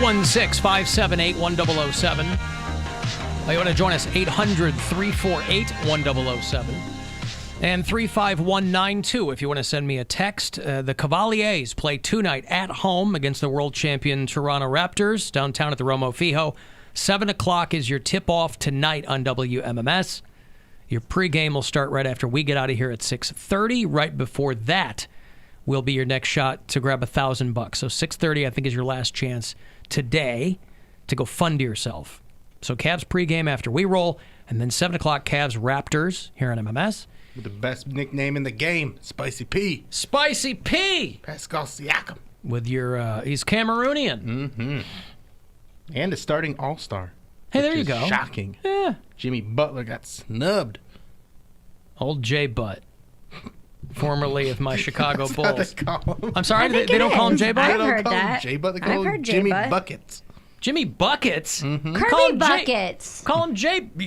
816-578-1007. You want to join us, 800-348-1007. And 35192 if you want to send me a text. The Cavaliers play tonight at home against the world champion Toronto Raptors downtown at the Romo Fijo. 7 o'clock is your tip-off tonight on WMMS. Your pregame will start right after we get out of here at 6:30. Right before that will be your next shot to grab $1,000. So 6:30, I think, is your last chance today to go fund yourself. So Cavs pregame after we roll, and then 7 o'clock Cavs Raptors here on MMS. With the best nickname in the game, Spicy P. Spicy P! Pascal Siakam. With your, he's Cameroonian. Mm-hmm. And a starting all-star. Hey, there you go. Shocking. Yeah. Jimmy Butler got snubbed. Old J Butt. Formerly of my Chicago That's what Bulls. they call him. I'm sorry, they don't call him J Butt? I've heard that. J Butt. They I've call him heard Jimmy J-Butt. Buckets. Jimmy Buckets? Mm-hmm. Call Kirby him Buckets. Call him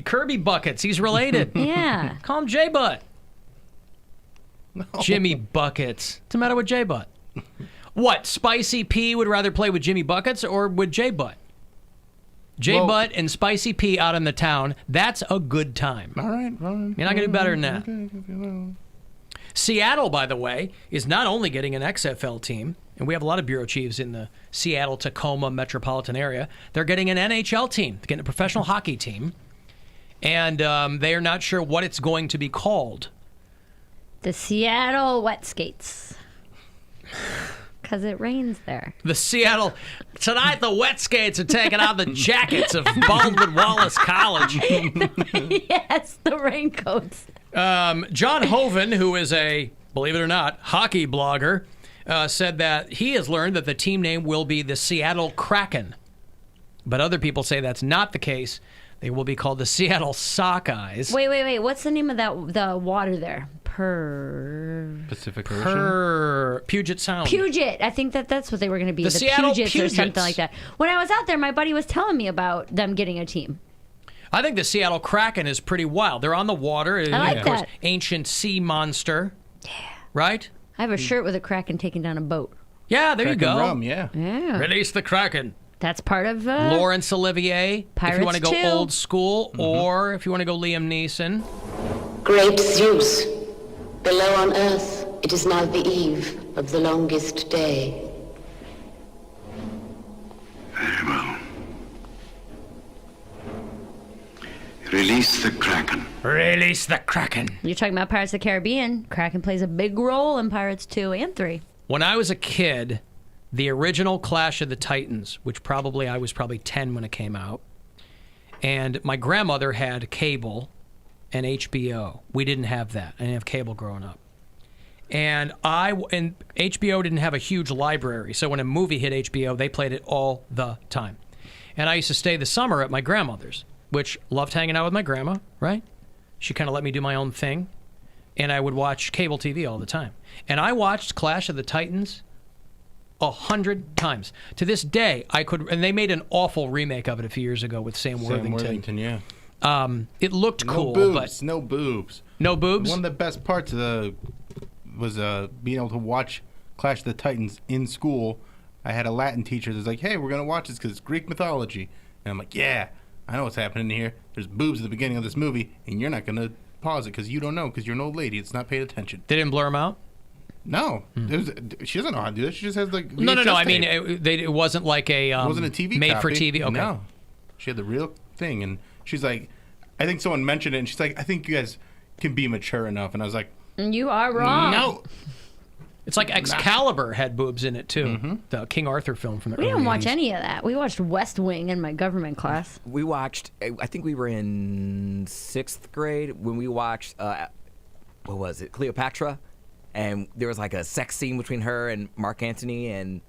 Kirby Buckets. He's related. Yeah. Call him J Butt. No. Jimmy Buckets. What's the matter with J Butt? What, Spicy P would rather play with Jimmy Buckets or with J Butt? J Butt and Spicy P out in the town, that's a good time. All right. You're not going to do better than that. Okay. Seattle, by the way, is not only getting an XFL team, and we have a lot of bureau chiefs in the Seattle-Tacoma metropolitan area. They're getting an NHL team. They're getting a professional hockey team. And they are not sure what it's going to be called. The Seattle Wet Skates. Because it rains there. The Seattle... Tonight, the Wet Skates are taking out the jackets of Baldwin Wallace College. Yes, the raincoats. John Hoven, who is a, believe it or not, hockey blogger, said that he has learned that the team name will be the Seattle Kraken. But other people say that's not the case. They will be called the Seattle Sockeyes. Wait. What's the name of the water there? Pacific Ocean. Puget Sound. Puget. I think that's what they were going to be. The Seattle Pugets or Pugets. something like that. When I was out there, my buddy was telling me about them getting a team. I think the Seattle Kraken is pretty wild. They're on the water. I like of course, that. Ancient sea monster. Yeah. Right? I have a shirt with a Kraken taking down a boat. Yeah, there Kraken you go. rum, yeah. Yeah. Release the Kraken. That's part of... Laurence Olivier, if Pirates you want to go 2. old school, or if you want to go Liam Neeson. Great Zeus, below on earth, it is now the eve of the longest day. Very well. Release the Kraken. Release the Kraken. You're talking about Pirates of the Caribbean. Kraken plays a big role in Pirates 2 and 3. When I was a kid, the original Clash of the Titans, which I was probably 10 when it came out, and my grandmother had cable and HBO. We didn't have that. I didn't have cable growing up. And HBO didn't have a huge library, so when a movie hit HBO, they played it all the time. And I used to stay the summer at my grandmother's, which loved hanging out with my grandma, right? She kind of let me do my own thing. And I would watch cable TV all the time. And I watched Clash of the Titans 100 times. To this day, and they made an awful remake of it a few years ago with Sam Worthington. Yeah. It looked cool, boobs, but no boobs. No boobs? One of the best parts was being able to watch Clash of the Titans in school. I had a Latin teacher that's like, hey, we're going to watch this because it's Greek mythology. And I'm like, yeah, I know what's happening here. There's boobs at the beginning of this movie, and you're not going to pause it because you don't know because you're an old lady. It's not paying attention. They didn't blur them out? No. She doesn't know how to do this. She just has like No. VHS I mean, tape. it wasn't like a... it wasn't a TV made copy. for TV? Okay. No. She had the real thing, and she's like, I think someone mentioned it, and she's like, I think you guys can be mature enough. And I was like... You are wrong. No. It's like Excalibur had boobs in it, too. The King Arthur film from the We early didn't watch 80s. any of that. We watched West Wing in my government class. We watched, I think we were in 6th grade when we watched, what was it, Cleopatra? And there was like a sex scene between her and Mark Antony and,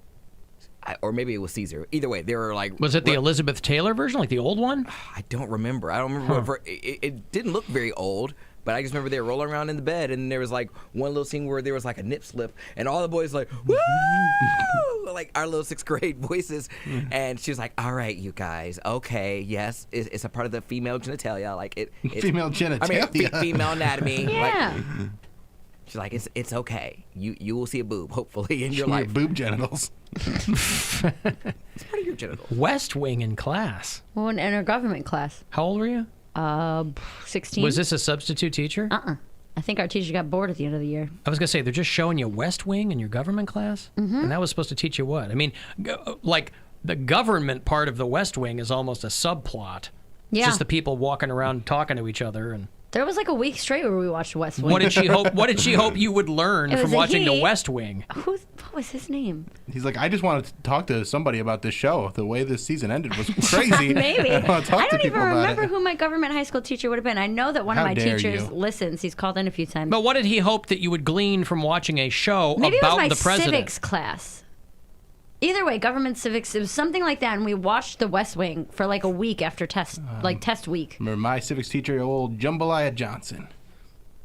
or maybe it was Caesar. Either way, they were like... Was it the Elizabeth Taylor version, like the old one? I don't remember. It didn't look very old, but I just remember they were rolling around in the bed and there was like one little scene where there was like a nip slip and all the boys like, woo! Like our little 6th grade voices. And she was like, all right, you guys, okay, yes, it's a part of the female genitalia. Like it Female genitalia. I mean, female anatomy. Yeah. Like, She's like, it's okay. You will see a boob, hopefully, in your Your life. boob genitals. It's part of your genitals. West Wing in class. Well, in our government class. How old were you? 16. Was this a substitute teacher? I think our teacher got bored at the end of the year. I was going to say, they're just showing you West Wing in your government class? Mm-hmm. And that was supposed to teach you what? I mean, like, the government part of the West Wing is almost a subplot. Yeah. It's just the people walking around talking to each other. And There was like a week straight where we watched West Wing. what did she hope you would learn It from was a watching the he. West Wing? What was his name? He's like, I just wanted to talk to somebody about this show. The way this season ended was crazy. Maybe. I want to talk I to don't even people about remember it. who my government high school teacher would have been. I know that one How of my dare teachers you. listens. He's called in a few times. But what did he hope that you would glean from watching a show Maybe about it was my the president? civics class. Either way, government civics, it was something like that, and we watched the West Wing for like a week after test week. Remember my civics teacher, old Jambalaya Johnson.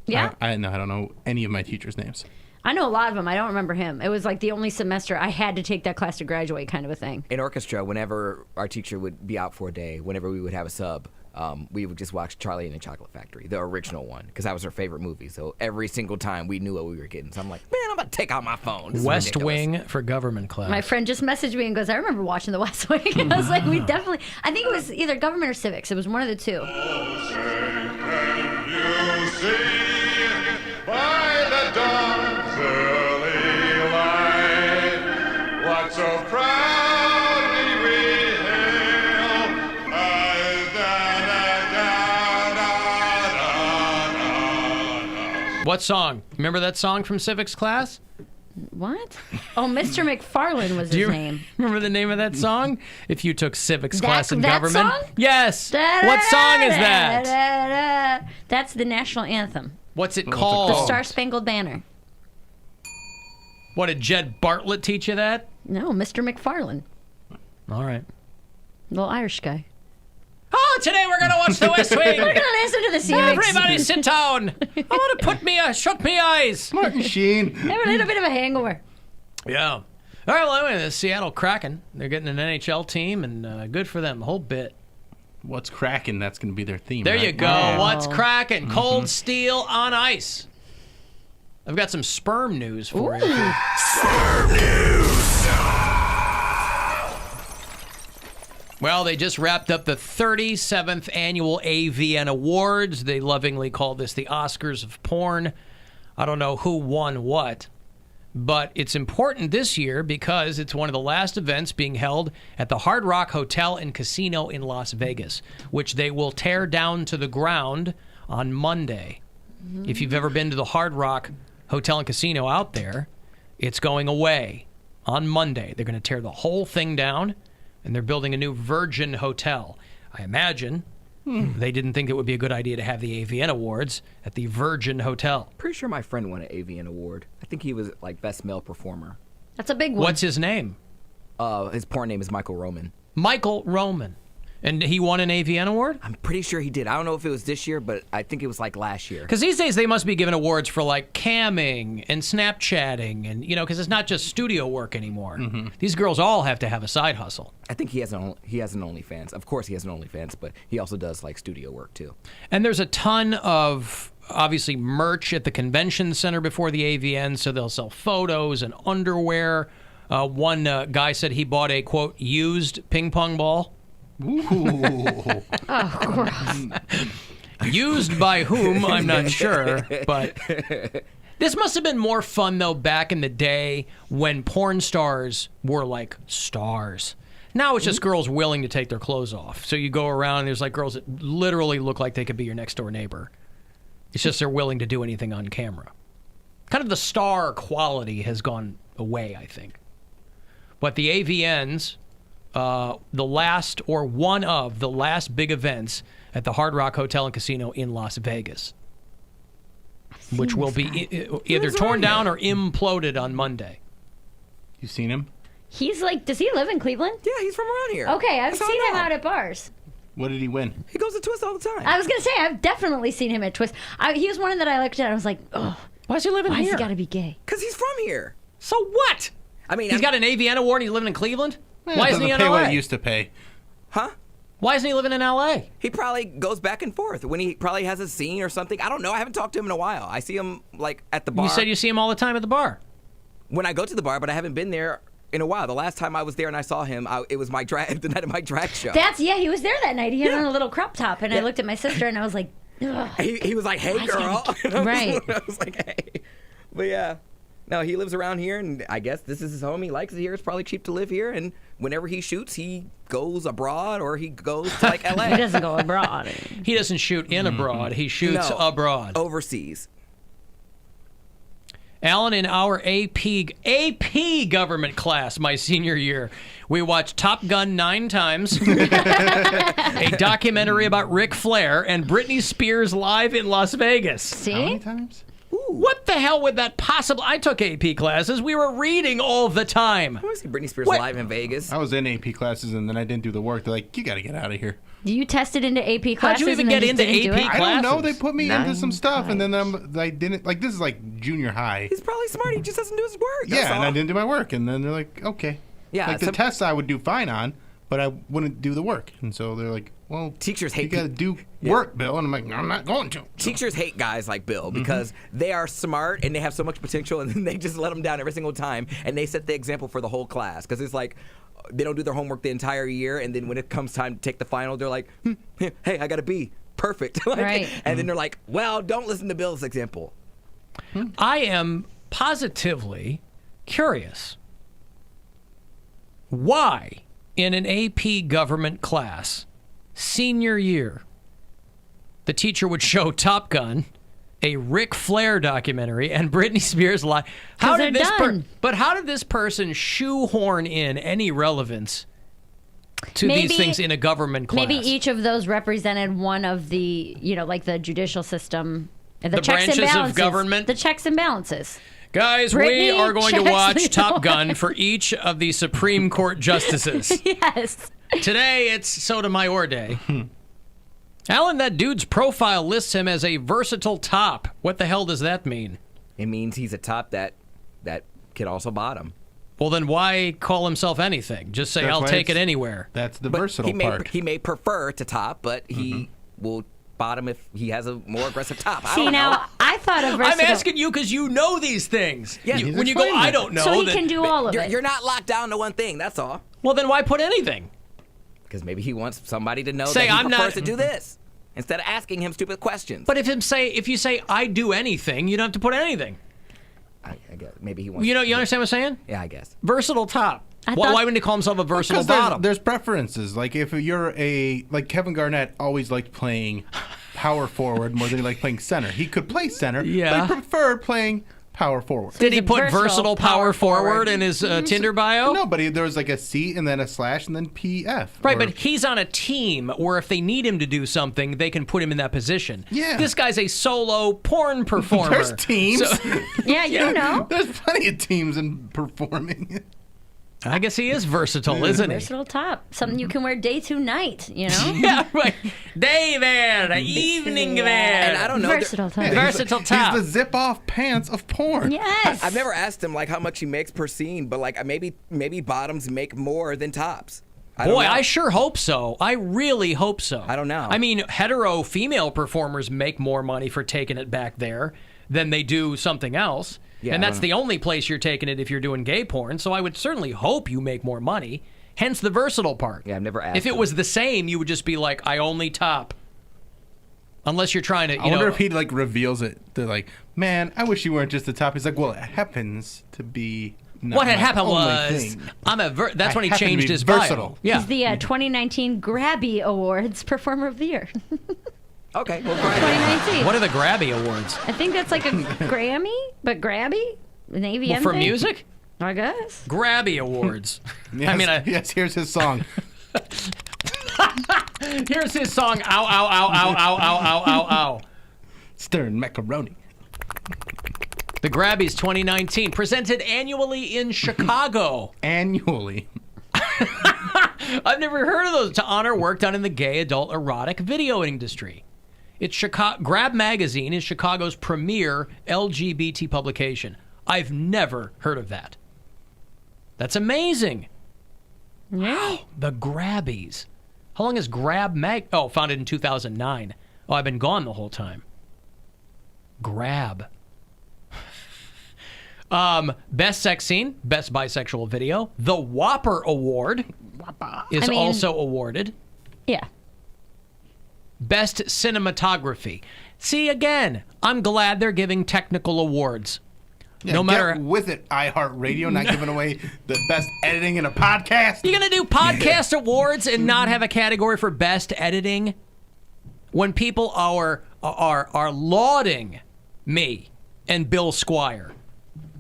Yeah? I don't know any of my teachers' names. I know a lot of them. I don't remember him. It was like the only semester I had to take that class to graduate kind of a thing. In orchestra, whenever our teacher would be out for a day, whenever we would have a sub, we would just watch Charlie and the Chocolate Factory, the original one, because that was her favorite movie. So every single time we knew what we were getting. So I'm like, man, I'm about to take out my phone. This is West ridiculous. Wing for government class. My friend just messaged me and goes, I remember watching the West Wing. And I was like, we definitely, I think it was either government or civics. It was one of the two. You see by the dawn's early light what so proudly we hail as What song? Remember that song from civics class? What? Oh, Mr. McFarlane was Do his you name. remember the name of that song? If you took civics class in that government. song? Yes. What song is that? That's the national anthem. What's it What's it called? The Oh. Star Spangled Banner. What, did Jed Bartlett teach you that? No, Mr. McFarlane. All right. Little Irish guy. Oh, today we're going to watch the West Wing. We're going to listen to the civics. Everybody sit down. I want to shut me eyes. Martin Sheen. Have a little bit of a hangover. Yeah. All right, well, anyway, the Seattle Kraken, they're getting an NHL team, and good for them, the whole bit. What's cracking? That's going to be their theme. There right? you go. Wow. What's cracking? Cold steel on ice. I've got some sperm news for you. Well, they just wrapped up the 37th annual AVN Awards. They lovingly call this the Oscars of porn. I don't know who won what, but it's important this year because it's one of the last events being held at the Hard Rock Hotel and Casino in Las Vegas, which they will tear down to the ground on Monday. If you've ever been to the Hard Rock Hotel and Casino out there, it's going away on Monday. They're going to tear the whole thing down, and they're building a new Virgin Hotel. I imagine they didn't think it would be a good idea to have the AVN Awards at the Virgin Hotel. Pretty sure my friend won an AVN award. I think he was like best male performer. That's a big one. What's his name? His porn name is Michael Roman. Michael Roman. And he won an AVN Award? I'm pretty sure he did. I don't know if it was this year, but I think it was like last year. Because these days they must be giving awards for like camming and Snapchatting and, because it's not just studio work anymore. These girls all have to have a side hustle. I think he has an OnlyFans. Of course he has an OnlyFans, but he also does like studio work too. And there's a ton of, obviously, merch at the convention center before the AVN, so they'll sell photos and underwear. One guy said he bought a, quote, used ping pong ball. Ooh. Used by whom, I'm not sure, but this must have been more fun, though, back in the day when porn stars were like stars. Now it's just girls willing to take their clothes off. So you go around, and there's like girls that literally look like they could be your next door neighbor. It's just they're willing to do anything on camera. Kind of the star quality has gone away, I think. But the AVNs, one of the last big events at the Hard Rock Hotel and Casino in Las Vegas, which will be either torn down or imploded on Monday. You seen him? He's like, does he live in Cleveland? Yeah, he's from around here. Okay, I've That's how seen I him know. out at bars. What did he win? He goes to Twist all the time. I was going to say, I've definitely seen him at Twist. He was one that I looked at. I was like, oh, Why is he living why has here? he got to be gay? Because he's from here. So what? I mean, He's got an AVN award and he's living in Cleveland? Why isn't Doesn't he in pay LA? what it used to pay. Huh? Why isn't he living in L.A.? He probably goes back and forth when he probably has a scene or something. I don't know. I haven't talked to him in a while. I see him like at the bar. You said you see him all the time at the bar. When I go to the bar, but I haven't been there in a while. The last time I was there and I saw him, it was the night of my drag show. He was there that night. He had on a little crop top, and I looked at my sister and I was like, ugh. He was like, "Hey, girl." Right. I was like, "Hey," but yeah. No, he lives around here, and I guess this is his home. He likes it here. It's probably cheap to live here, and whenever he shoots, he goes abroad or he goes to like L.A. He doesn't go abroad. He doesn't shoot in abroad. He shoots abroad. Overseas. Alan, in our AP government class my senior year, we watched Top Gun 9 times, a documentary about Ric Flair, and Britney Spears live in Las Vegas. How See? many times? What the hell would that possibly... I took AP classes. We were reading all the time. I want to see Britney Spears What? live in Vegas. I was in AP classes and then I didn't do the work. They're like, you got to get out of here. You tested into AP classes. How'd you even and then get just into didn't do AP it? I don't know. They Classes. put me into some stuff and then Nice. I didn't. Like, this is like junior high. He's probably smart. He just doesn't do his work. That's Yeah, and all. I didn't do my work. And then they're like, okay. Yeah, Like the some- tests I would do fine on, but I wouldn't do the work. And so they're like, well, Teachers you hate got to do work, Bill. And I'm like, I'm not going to. Teachers hate guys like Bill because they are smart and they have so much potential, and then they just let them down every single time, and they set the example for the whole class because it's like they don't do their homework the entire year, and then when it comes time to take the final, they're like, hey, I got a B. Perfect. Like, Right. And then they're like, well, don't listen to Bill's example. I am positively curious. Why, in an AP government class, senior year, the teacher would show Top Gun, a Ric Flair documentary, and Britney Spears live? How 'Cause did they're this done. But how did this person shoehorn in any relevance to these things in a government class? Maybe each of those represented one of the, like the judicial system, the checks branches and of balances, government? the checks and balances. Guys, we Britney are going to checks watch me Top out. Gun for each of the Supreme Court justices. Yes. Today, it's Sotomayor Day. Alan, that dude's profile lists him as a versatile top. What the hell does that mean? It means he's a top that could also bottom. Well, then why call himself anything? Just say, That's I'll why take it it's- anywhere. That's the But versatile part. he may prefer to top, but he will bottom if he has a more aggressive top. I See, don't now know. I thought of versatile. I'm asking you because you know these things. Yeah, he's when you go, explaining I it. don't know. so he then- can do all of You're, it. you're not locked down to one thing. That's all. Well, then why put anything? Because maybe he wants somebody to know Say, that he I'm prefers not- to do this instead of asking him stupid questions. But if you say I do anything, you don't have to put anything. I guess maybe he wants. You to do- understand what I'm saying? Yeah, I guess. Versatile top. I Why thought- wouldn't he call himself a versatile Because bottom? there's preferences. Like if you're like Kevin Garnett always liked playing power forward more than he liked playing center. He could play center, Yeah. but he preferred playing power forward. Did he He's a put versatile versatile power power forward forward. in his Tinder bio? No, but there was like a C and then a slash and then PF. Right, or- but he's on a team where if they need him to do something, they can put him in that position. Yeah. This guy's a solo porn performer. there's teams. So- yeah, you know. There's plenty of teams in performing. I guess he is versatile, isn't he? Versatile top. Something you can wear day to night, Yeah, right. Day there, evening there. And I don't know. Versatile top. Yeah, Versatile top. He's the zip-off pants of porn. Yes. I've never asked him like how much he makes per scene, but like maybe bottoms make more than tops. I don't Boy, know. I sure hope so. I really hope so. I don't know. I mean, hetero female performers make more money for taking it back there than they do something else. Yeah, and I that's don't the only place you're taking it if you're doing gay porn. So I would certainly hope you make more money. Hence the versatile part. Yeah, I've never asked If it him. was the same, you would just be like, I only top. Unless you're trying to, I wonder if he like reveals it. They're like, man, I wish you weren't just the top. He's like, well, it happens to be. Not what had my happened only was, thing. that's I when he happen to changed be his versatile. bio. Yeah. He's the 2019 Grabby Awards Performer of the Year. Okay, well, great. 2019. What are the Grabby Awards? I think that's like a Grammy, but Grabby? An AVN Well, for thing? music? I guess. Grabby Awards. Yes, I mean, yes, here's his song. here's his song, ow, ow, ow, ow, ow, ow, ow, ow, ow. Stern macaroni. The Grabbies 2019, presented annually in Chicago. Annually. I've never heard of those. To honor work done in the gay adult erotic video industry. It's Grab Magazine is Chicago's premier LGBT publication. I've never heard of that. That's amazing. Yeah. The Grabbies. How long has Grab Mag? Oh, founded in 2009. Oh, I've been gone the whole time. Grab. Best sex scene, best bisexual video. The Whopper Award is also awarded. Yeah. Best cinematography. See, again, I'm glad they're giving technical awards. Yeah, no matter get with it, iHeartRadio, not giving away the best editing in a podcast. You're gonna do podcast awards and not have a category for best editing when people are lauding me and Bill Squire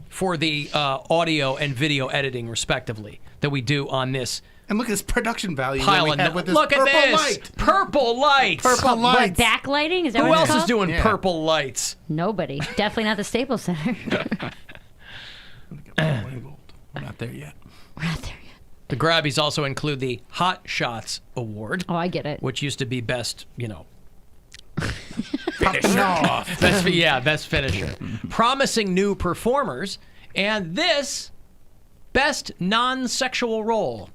for the audio and video editing, respectively, that we do on this. And look at this production value Pile that we of have with this look at purple this light. Purple lights. Purple What, lights. backlighting? Is that Who what else it's is called? doing Yeah. purple lights? Nobody. Definitely not the Staples Center. We're not there yet. We're not there yet. The Grabbies also include the Hot Shots Award, Oh, I get it. which used to be best, Popping off. best finisher. Promising new performers, and this best non-sexual role.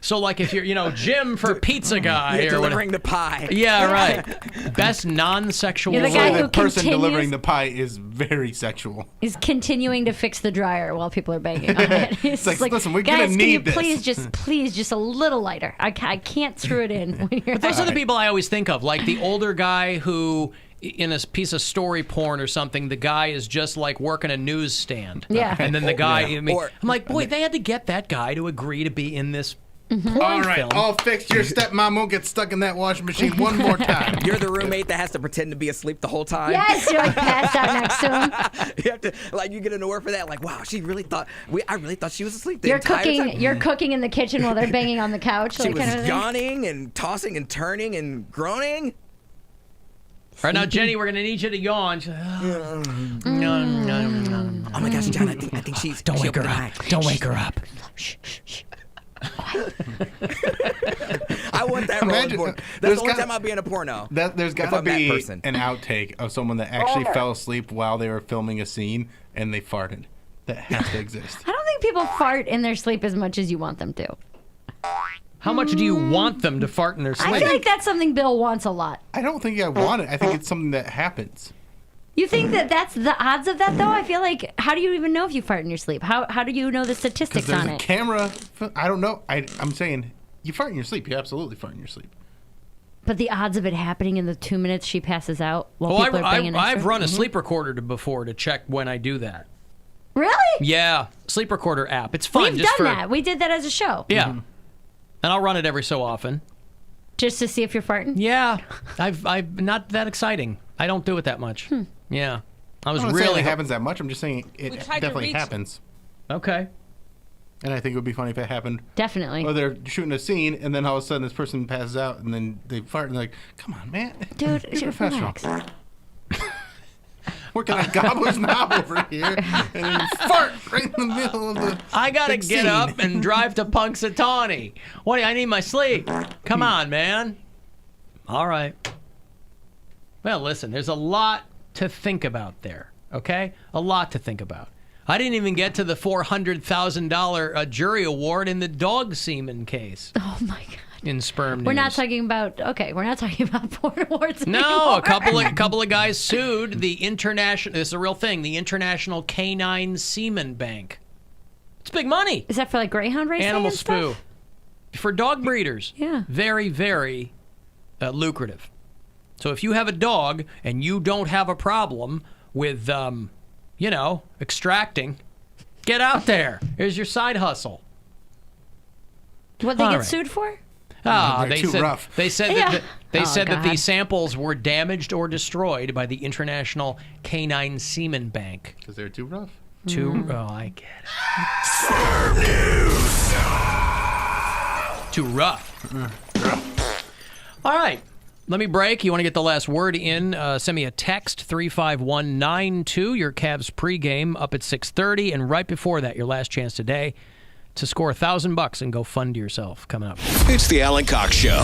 So, like, if you're, Jim for Pizza Guy You're or whatever. delivering the pie. Yeah, right. Best non-sexual You're the role. guy So who the person continues- delivering the pie is very sexual. He's continuing to fix the dryer while people are banging on it. He's It's like, listen, we're guys, gonna can need you this." please, just a little lighter. I can't screw it in. When you're Those are the people I always think of, like the older guy who, in a piece of story porn or something, the guy is just like working a newsstand. Yeah. And then the guy, Yeah. I'm like, boy, they had to get that guy to agree to be in this porn All right, film. all fixed. Your stepmom won't get stuck in that washing machine one more time. You're the roommate that has to pretend to be asleep the whole time. Yes, you're like passed out next to him. You have to, like, you get an award for that. Like, wow, she really thought, I really thought she was asleep the You're entire cooking. time. You're cooking in the kitchen while they're banging on the couch. She like, was kind of thing. yawning and tossing and turning and groaning. All right, now, Jenny, we're going to need you to yawn. She's like, "Oh, no, no, no. Oh my gosh, John, I think she's. Don't she wake her opened her up. eye. Don't wake her up. Shh, shh, shh. I want that role in Imagine- porn. That's there's the only gotta- time I'll be in a porno. There's If got to I'm that be person. an outtake of someone that actually fell asleep while they were filming a scene and they farted. That has to exist. I don't think people fart in their sleep as much as you want them to. How much do you want them to fart in their I sleep? feel like that's something Bill wants a lot. I don't think I want it. I think it's something that happens. You think that that's the odds of that, though? I feel like, how do you even know if you fart in your sleep? How do you know the Because statistics there's on a it? camera. I don't know. I'm saying you fart in your sleep. You absolutely fart in your sleep. But the odds of it happening in the 2 minutes she passes out while Oh, people are banging next to I've her? run a sleep recorder before to check when I do that. Really? Yeah, sleep recorder app. It's fun. We've just done for, that. We did that as a show. Yeah. And I'll run it every so often. Just to see if you're farting? Yeah, I've not that exciting. I don't do it that much. Yeah, I was I'm not saying really it happens that much. I'm just saying it definitely happens. okay. And I think it would be funny if it happened. Definitely. Or they're shooting a scene, and then all of a sudden this person passes out, and then they fart, and they're like, "Come on, man, Dude, be professional." relax. Working on Gobbler's knob over here, and then you fart right in the middle of the. I gotta big get scene. up and drive to Punxsutawney. What? I need my sleep. Come on, man. All right. Well, listen. There's a lot to think about there. Okay, a lot to think about. I didn't even get to the $400,000 jury award in the dog semen case Oh, my God. in sperm news. We're not talking about porn awards No, anymore. a couple of guys sued the international. This is a real thing. The International Canine Semen Bank. It's big money. Is that for like Greyhound racing Animal and stuff? spoo for dog breeders. Yeah. Very, very lucrative. So if you have a dog and you don't have a problem with, extracting, get out there. Here's your side hustle. What they All get right. sued for? Ah, They're too rough. They said Yeah. that they Oh, said that God. these samples were damaged or destroyed by the International Canine Semen Bank. Because they're too rough. I get it. Too rough. All right. Let me break. You want to get the last word in? Send me a text, 35192. Your Cavs pregame up at 6:30. And right before that, your last chance today to score $1,000 and go fund yourself coming up. It's the Alan Cox Show.